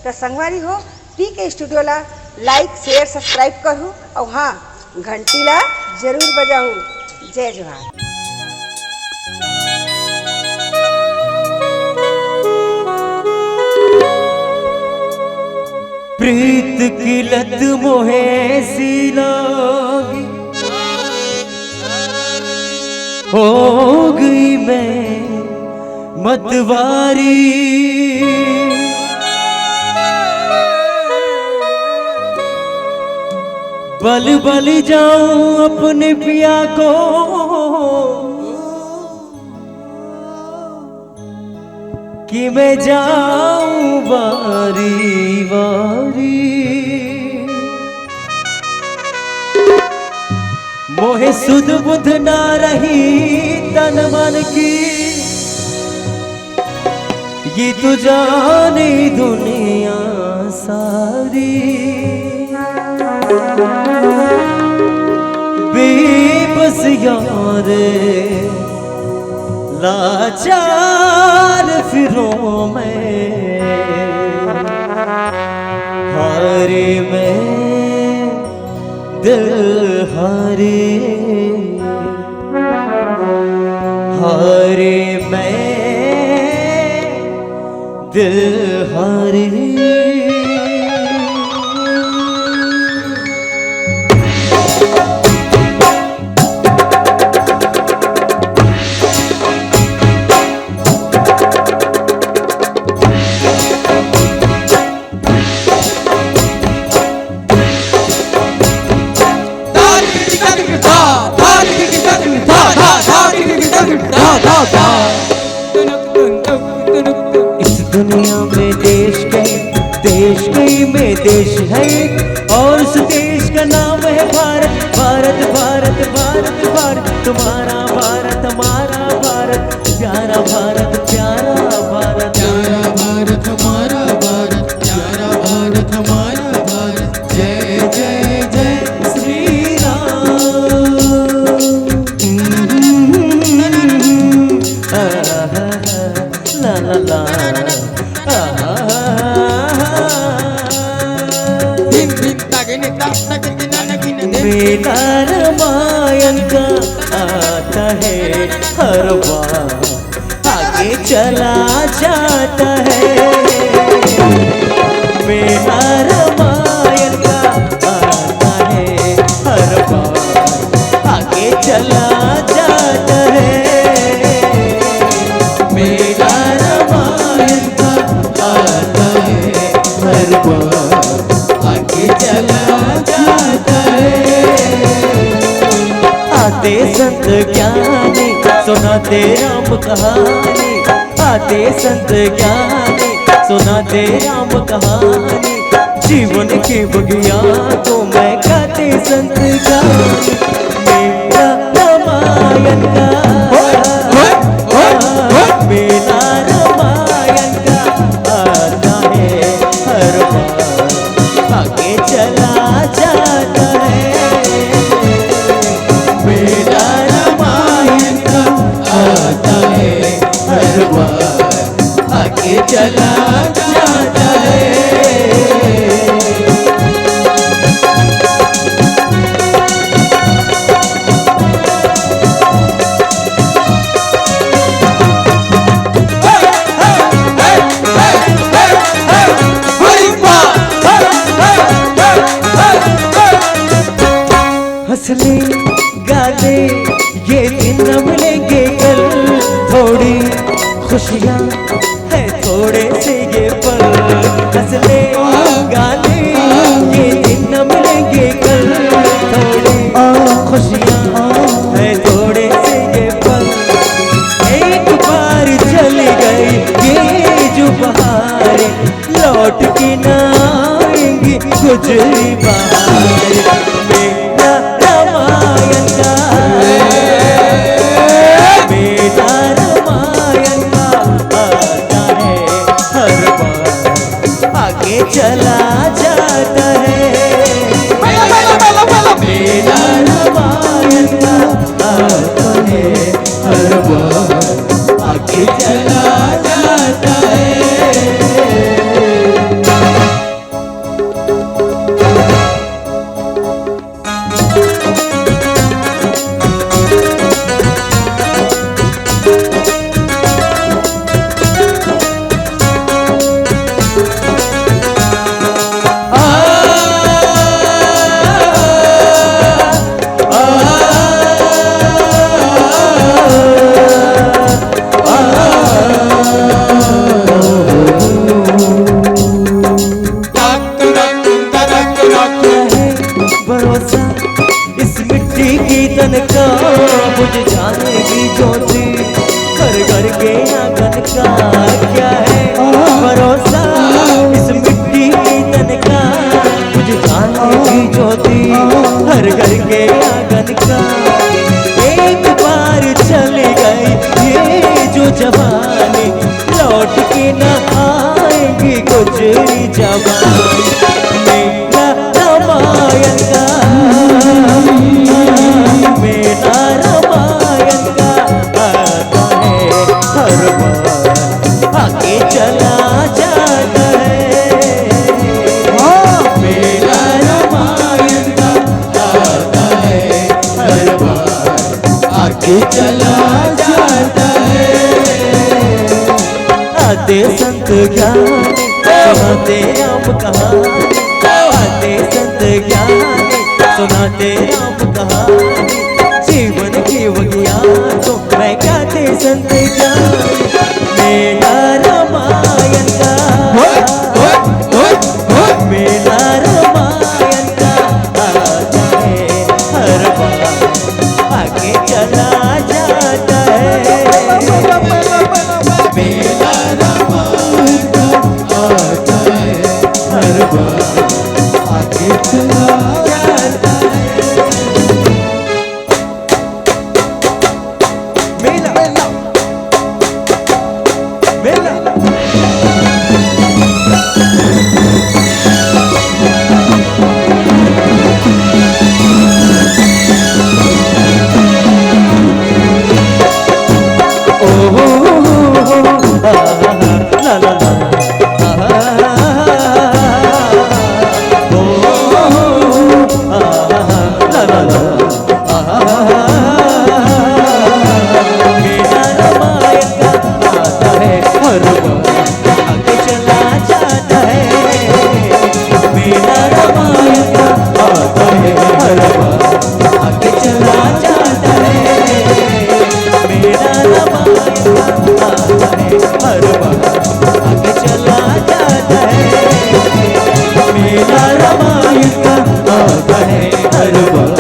तो संगवारी हो पीके स्टूडियो ला लाइक शेयर सब्सक्राइब करूँ और हाँ घंटी ला जरूर बजाऊँ। जय जोहार। प्रीत की लत मोहे सी लागी हो गई मैं मतवारी। बल बल जाऊं अपने पिया को कि मैं जाऊं बारी बारी। मोहे सुध बुध ना रही तन मन की ये तो जाने दुनिया सारी। बेबस यार लाचार फिरों में हारे मैं दिल हारे हारे मैं दिल हारे। इस दुनिया में देश कई में देश है और उस देश का नाम है भारत। भारत भारत भारत भारत तुम्हारा भारत हमारा भारत प्यारा भारत प्यारा भारत प्यारा भारत हमारा भारत प्यारा भारत हमारा भारत। जय जय जय श्री राम। ला ला ला मेरा रामायण का आता है हर बार आगे चला जाता है। मेरा रामायण का आता है हर बार आगे चला जाता है। मेरा रामायण का आता है हर बार आगे चला जाता है। आते संत ज्ञानी सुनाते राम कहानी आते संत ज्ञानी सुनाते राम कहानी। जीवन के बगिया को मैं गाते संत ज्ञानी। मेरा रामायण का मेरा रामायण का आता है हर बार आगे चला जाता है। मेरा रामायण का आता है हर बार आगे चला जाता है। हंसले गाले ये दिन न मिलेंगे कल थोड़ी खुशियाँ है थोड़े से ये पल। हंसले गाले ये दिन न मिलेंगे कल थोड़ी खुशियाँ है थोड़े से ये पल। एक बार चली गई ये जो बहारें लौट के ना आएंगी गुजरी बहारें। मेरा रामायण का मेरा रामायण का आता है हर बार आगे चला जाता है। मेरा रामायण का आता है हर बार आगे चला जाता है। गई जवानी। मेरा रामायण का, मेरा रामायण का आता है हर बार, आगे चला जाता है। मेरा रामायण का आता है हर बार, आगे चला जाता है। आते संत ज्ञानी सुनाते राम कहानी, आते संत ज्ञानी सुनाते राम कहानी, जीवन की विज्ञान को मैं गाते संत ज्ञानी। मेरा रामायण का, मेरा रामायण का आता है हर बार, आगे चला जाता है। मेरा रामायण का आता है हर बार, आगे चला जाता है। मेला मेला ला ला ला ला ला ला। मेरा रामायण का आता है हर बार, आगे चला जाता है। मेरा रामायण का आता है हर बार, आगे चला जाता है। मेरा रामायण का आता है हर बार, आगे चला जाता है। मेरा रामायण का आता है हर बार,